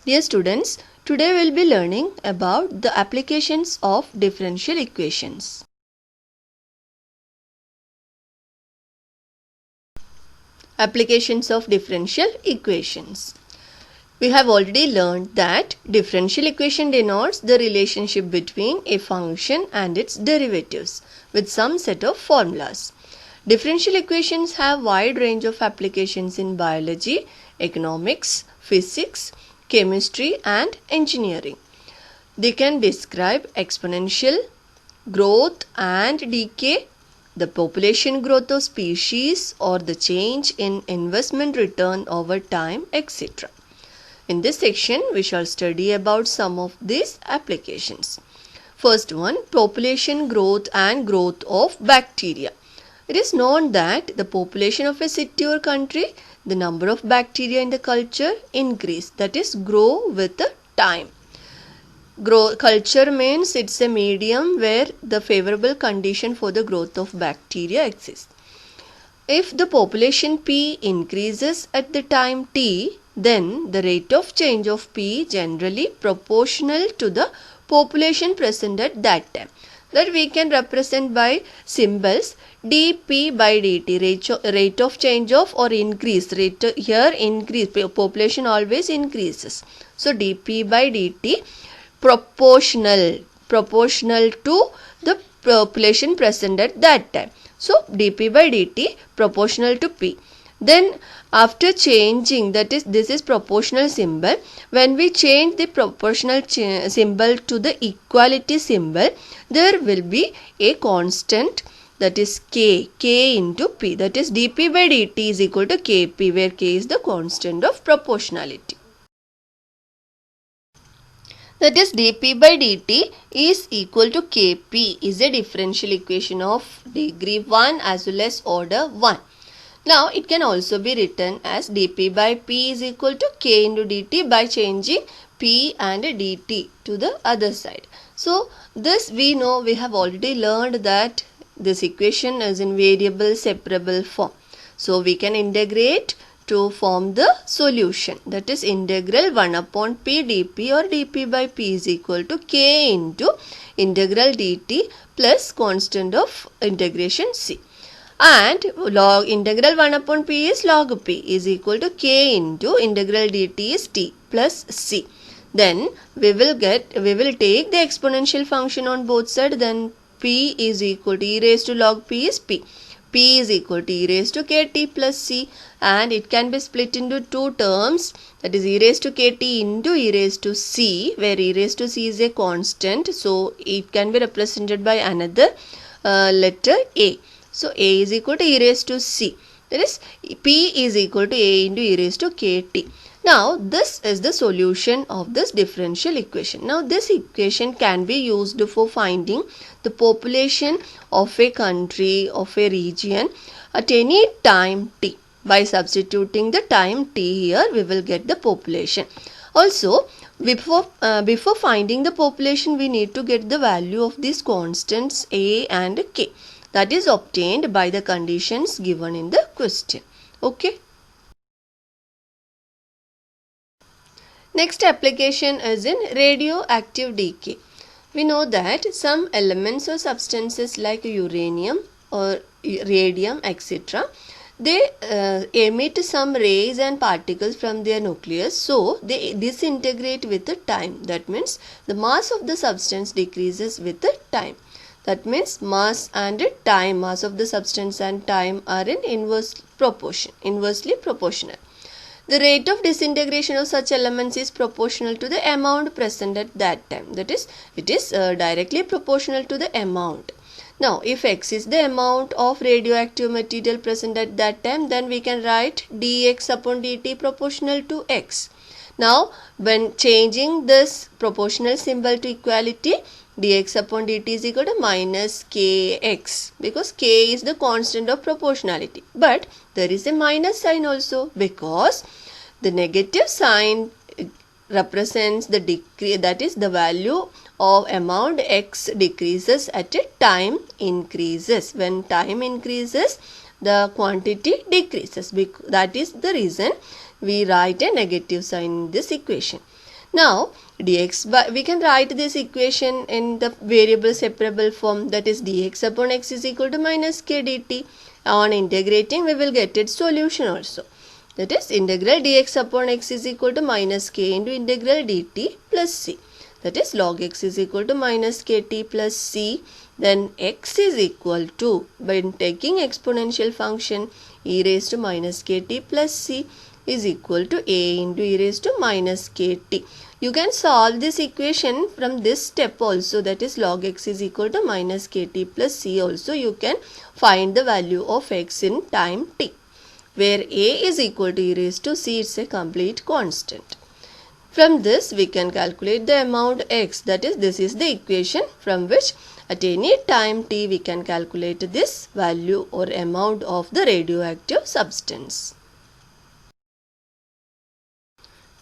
Dear students, today we will be learning about the applications of differential equations. Applications of differential equations. We have already learned that differential equation denotes the relationship between a function and its derivatives with some set of formulas. Differential equations have wide range of applications in biology, economics, physics, chemistry and engineering. They can describe exponential growth and decay, the population growth of species, or the change in investment return over time, etc. In this section, we shall study about some of these applications. First one, population growth and growth of bacteria. It is known that the population of a city or country, the number of bacteria in the culture increase, that is grow with the time. Culture means it's a medium where the favorable condition for the growth of bacteria exists. If the population P increases at the time T, then the rate of change of P generally proportional to the population present at that time. That we can represent by symbols dP by dt, rate of change of or increase. Here increase, population always increases. So dP by dt proportional to the population present at that time. So dP by dt proportional to P. Then after changing, that is, this is proportional symbol. When we change the proportional symbol to the equality symbol, there will be a constant, that is k into P. That is dP by dt is equal to Kp, where k is the constant of proportionality. That is dP by dt is equal to Kp is a differential equation of degree 1 as well as order 1. Now it can also be written as dP by P is equal to K into dt by changing P and dt to the other side. So this we know, we have already learned that this equation is in variable separable form. So we can integrate to form the solution, that is integral 1 upon P dP or dP by P is equal to K into integral dt plus constant of integration C. And log integral 1 upon P is log P is equal to K into integral dt is T plus C. Then we will take the exponential function on both sides. Then P is equal to e raised to log P is P. P is equal to e raised to kt plus C, and it can be split into two terms, that is e raised to kt into e raised to C, where e raised to C is a constant, so it can be represented by another letter A. So A is equal to e raised to C, that is P is equal to A into e raised to kt. Now this is the solution of this differential equation. Now this equation can be used for finding the population of a country, of a region at any time t. By substituting the time t here, we will get the population. Also, before finding the population, we need to get the value of these constants a and k. That is obtained by the conditions given in the question. Okay. Next application is in radioactive decay. We know that some elements or substances like uranium or radium, etc., they emit some rays and particles from their nucleus, so they disintegrate with the time. That means the mass of the substance decreases with the time. That means mass and time, mass of the substance and time are in inversely proportional. The rate of disintegration of such elements is proportional to the amount present at that time. That is, it is directly proportional to the amount. Now, if X is the amount of radioactive material present at that time, then we can write dx upon dt proportional to X. Now, when changing this proportional symbol to equality, dx upon dt is equal to minus kx, because k is the constant of proportionality. But there is a minus sign also, because the negative sign represents the decrease, that is the value of amount x decreases at a time increases. When time increases, the quantity decreases. That is the reason we write a negative sign in this equation. Now dx by, we can write this equation in the variable separable form, that is dx upon x is equal to minus k dt. On integrating we will get its solution also, that is integral dx upon x is equal to minus k into integral dt plus c, that is log x is equal to minus kt plus c. Then x is equal to, when taking exponential function, e raised to minus kt plus c is equal to a into e raised to minus kt. You can solve this equation from this step also, that is log x is equal to minus kt plus c. Also you can find the value of x in time t, where a is equal to e raised to c, it's a complete constant. From this we can calculate the amount x, that is this is the equation from which at any time t we can calculate this value or amount of the radioactive substance.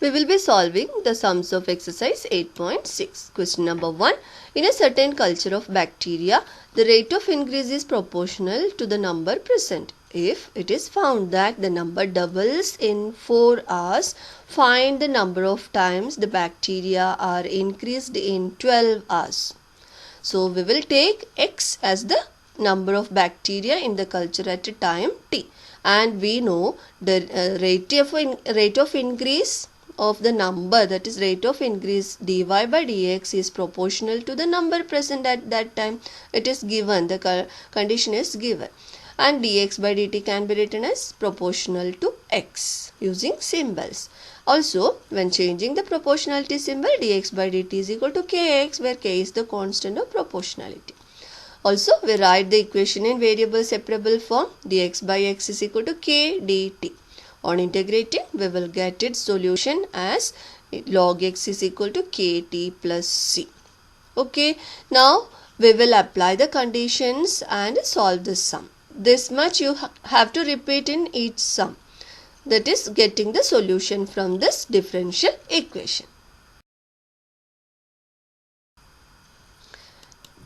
We will be solving the sums of exercise 8.6. Question number 1. In a certain culture of bacteria, the rate of increase is proportional to the number present. If it is found that the number doubles in 4 hours, find the number of times the bacteria are increased in 12 hours. So we will take x as the number of bacteria in the culture at a time t, and we know the rate of increase of the number, that is rate of increase dy by dx is proportional to the number present at that time. It is given, the condition is given, and dx by dt can be written as proportional to x using symbols. Also, when changing the proportionality symbol, dx by dt is equal to kx, where k is the constant of proportionality. Also, we write the equation in variable separable form, dx by x is equal to k dt. On integrating, we will get its solution as log x is equal to kt plus c. Okay, now we will apply the conditions and solve the sum. This much you have to repeat in each sum, that is getting the solution from this differential equation.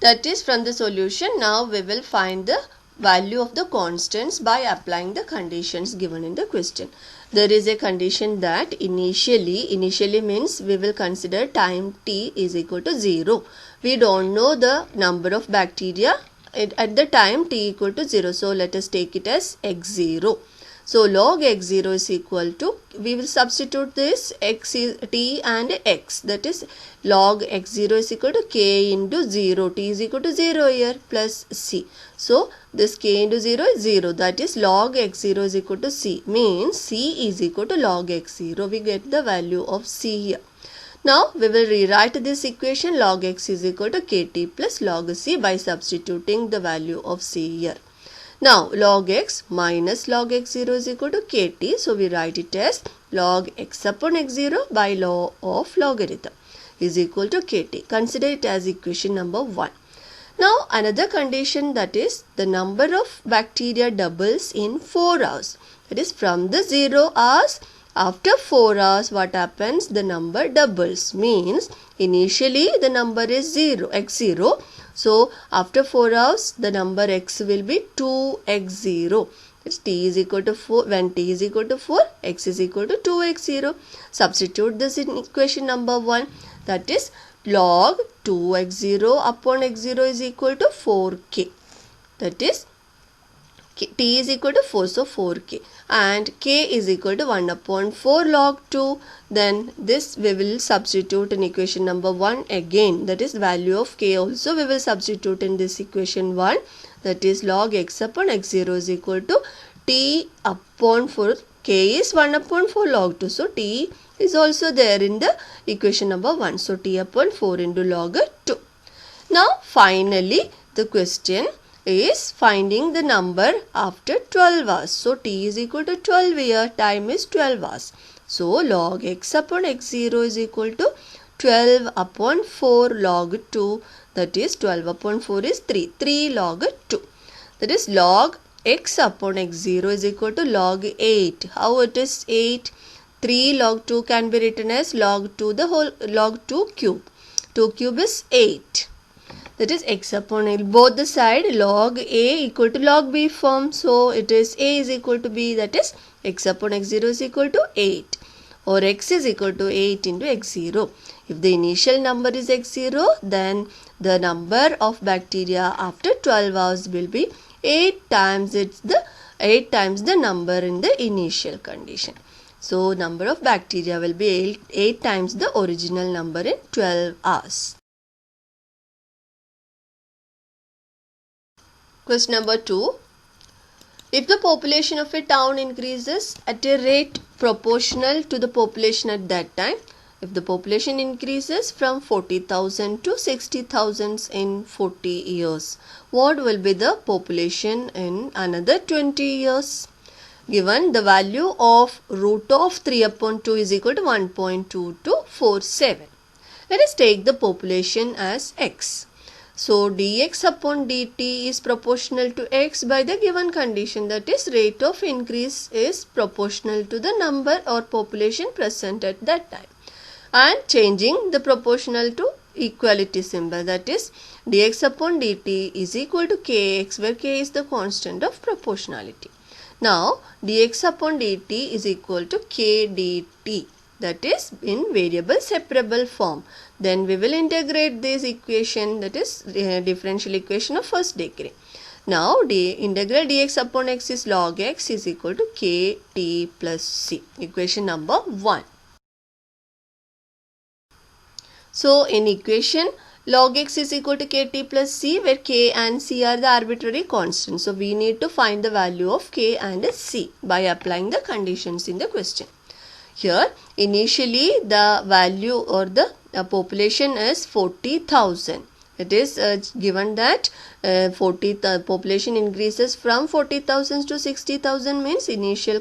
That is from the solution. Now we will find the value of the constants by applying the conditions given in the question. There is a condition that initially means we will consider time t is equal to 0. We don't know the number of bacteria at the time t equal to 0. So let us take it as x0. So log x0 is equal to, we will substitute this x is t and x, that is log x0 is equal to k into 0, t is equal to 0 here, plus c. So this k into 0 is 0, that is log x0 is equal to c, means c is equal to log x0. We get the value of c here. Now we will rewrite this equation, log x is equal to kt plus log c, by substituting the value of c here. Now log x minus log x0 is equal to kt, so we write it as log x upon x0 by law of logarithm is equal to kt. Consider it as equation number 1. Now another condition, that is the number of bacteria doubles in 4 hours, that is from the 0 hours. After 4 hours what happens, the number doubles, means initially the number is 0, x0. So after 4 hours the number x will be 2x0. It's t is equal to 4. When t is equal to 4, x is equal to 2x0. Substitute this in equation number 1, that is log 2x0 upon x0 is equal to 4k. That is t is equal to 4, so 4k, and k is equal to 1 upon 4 log 2. Then this we will substitute in equation number 1 again, that is value of k also we will substitute in this equation 1, that is log x upon x0 is equal to t upon 4, k is 1 upon 4 log 2, so t is also there in the equation number 1, so t upon 4 into log 2. Now finally the question is finding the number after 12 hours. So t is equal to 12 here, time is 12 hours. So log x upon x0 is equal to 12 upon 4 log 2, that is 12 upon 4 is 3 log 2. That is log x upon x0 is equal to log 8. How it is 8? 3 log 2 can be written as log 2 the whole, log 2 cube. 2 cube is 8. That is x upon l, both the side log a equal to log b form, so it is a is equal to b, that is x upon x0 is equal to 8. or x is equal to 8 into x0. If the initial number is x0, then the number of bacteria after 12 hours will be 8 times the number in the initial condition. So number of bacteria will be 8 times the original number in 12 hours. Question number 2. If the population of a town increases at a rate proportional to the population at that time, if the population increases from 40,000 to 60,000 in 40 years, what will be the population in another 20 years? Given the value of root of 3 upon 2 is equal to 1.2247. Let us take the population as x. So dx upon dt is proportional to x by the given condition, that is rate of increase is proportional to the number or population present at that time, and changing the proportional to equality symbol, that is dx upon dt is equal to kx, where k is the constant of proportionality. Now dx upon dt is equal to k dt, that is in variable separable form. Then we will integrate this equation, that is differential equation of first degree. Now integral dx upon x is log x is equal to kt plus c, equation number 1. So in equation log x is equal to kt plus c, where k and c are the arbitrary constants. So we need to find the value of k and c by applying the conditions in the question. Here initially the value or the population is 40,000. It is given that population increases from 40,000 to 60,000 means initial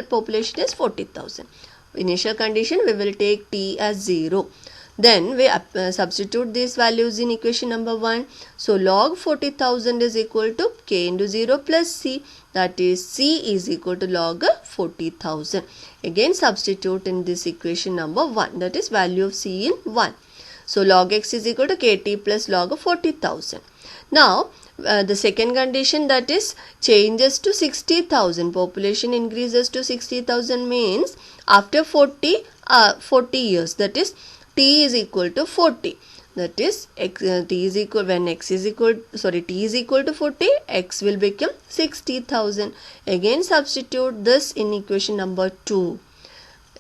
population is 40,000. Initial condition we will take t as 0. Then we substitute these values in equation number 1. So log 40,000 is equal to k into 0 plus c, that is c is equal to log 40,000. Again substitute in this equation number 1, that is value of c in 1. So log x is equal to kt plus log 40,000. Now the second condition, that is changes to 60,000, population increases to 60,000 means after 40 years, that is t is equal to 40, that is t is equal to 40, x will become 60,000. Again substitute this in equation number 2,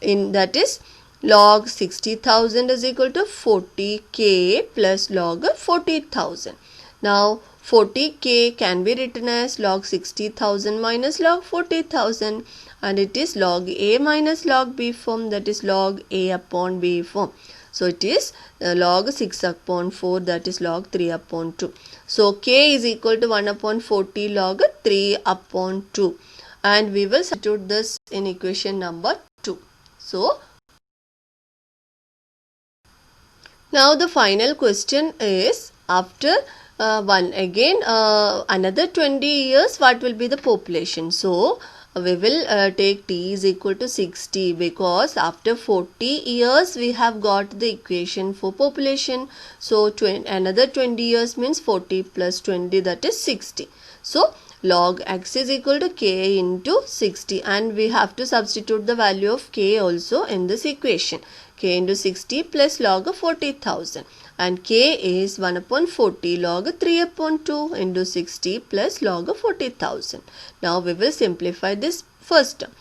in that is log 60,000 is equal to 40k plus log 40,000. Now 40k can be written as log 60,000 minus log 40,000, and it is log a minus log b form, that is log a upon b form. So it is log 6 upon 4, that is log 3 upon 2. So k is equal to 1 upon 40 log 3 upon 2, and we will substitute this in equation number 2. So now the final question is, after another 20 years what will be the population? So we will take t is equal to 60, because after 40 years we have got the equation for population. So another 20 years means 40 plus 20, that is 60. So log x is equal to k into 60, and we have to substitute the value of k also in this equation. K into 60 plus log 40,000, and k is 1 upon 40 log 3 upon 2 into 60 plus log 40,000. Now we will simplify this first term.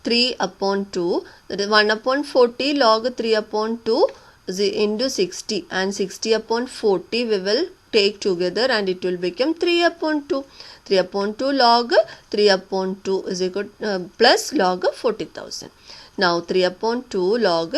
3 upon 2, that is 1 upon 40 log 3 upon 2 into 60, and 60 upon 40 we will take together and it will become 3 upon 2. 3 upon 2 log 3 upon 2 is equal plus log 40,000. Now 3 upon 2 log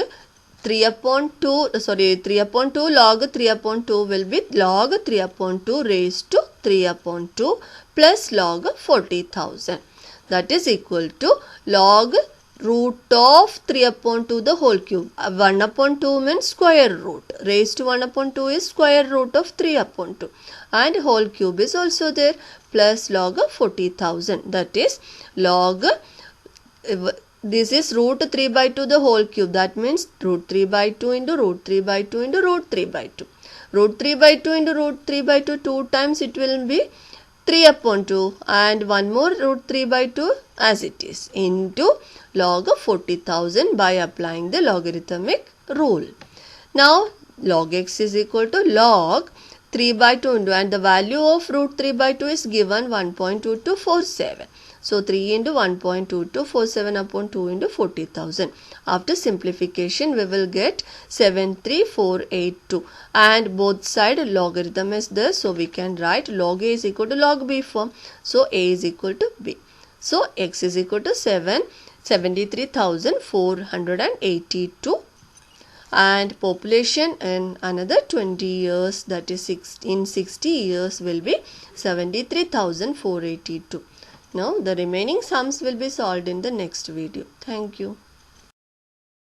3 upon 2 log 3 upon 2 will be log 3 upon 2 raised to 3 upon 2 plus log 40,000, that is equal to log root of 3 upon 2 the whole cube. 1 upon 2 means square root, raised to 1 upon 2 is square root of 3 upon 2, and whole cube is also there, plus log 40,000, that is log this is root 3 by 2 the whole cube, that means root 3 by 2 into root 3 by 2 into root 3 by 2. Root 3 by 2 into root 3 by 2 2 times it will be 3 upon 2 and one more root 3 by 2 as it is into log of 40,000 by applying the logarithmic rule. Now log x is equal to log 3 by 2 into, and the value of root 3 by 2 is given 1.2247. So 3 into 1.2247 upon 2 into 40,000. After simplification we will get 73482 and both side logarithm is there, so we can write log a is equal to log b form. So a is equal to b. So x is equal to 73,482 and population in another 20 years, that is in 60 years, will be 73,482. Now the remaining sums will be solved in the next video. Thank you.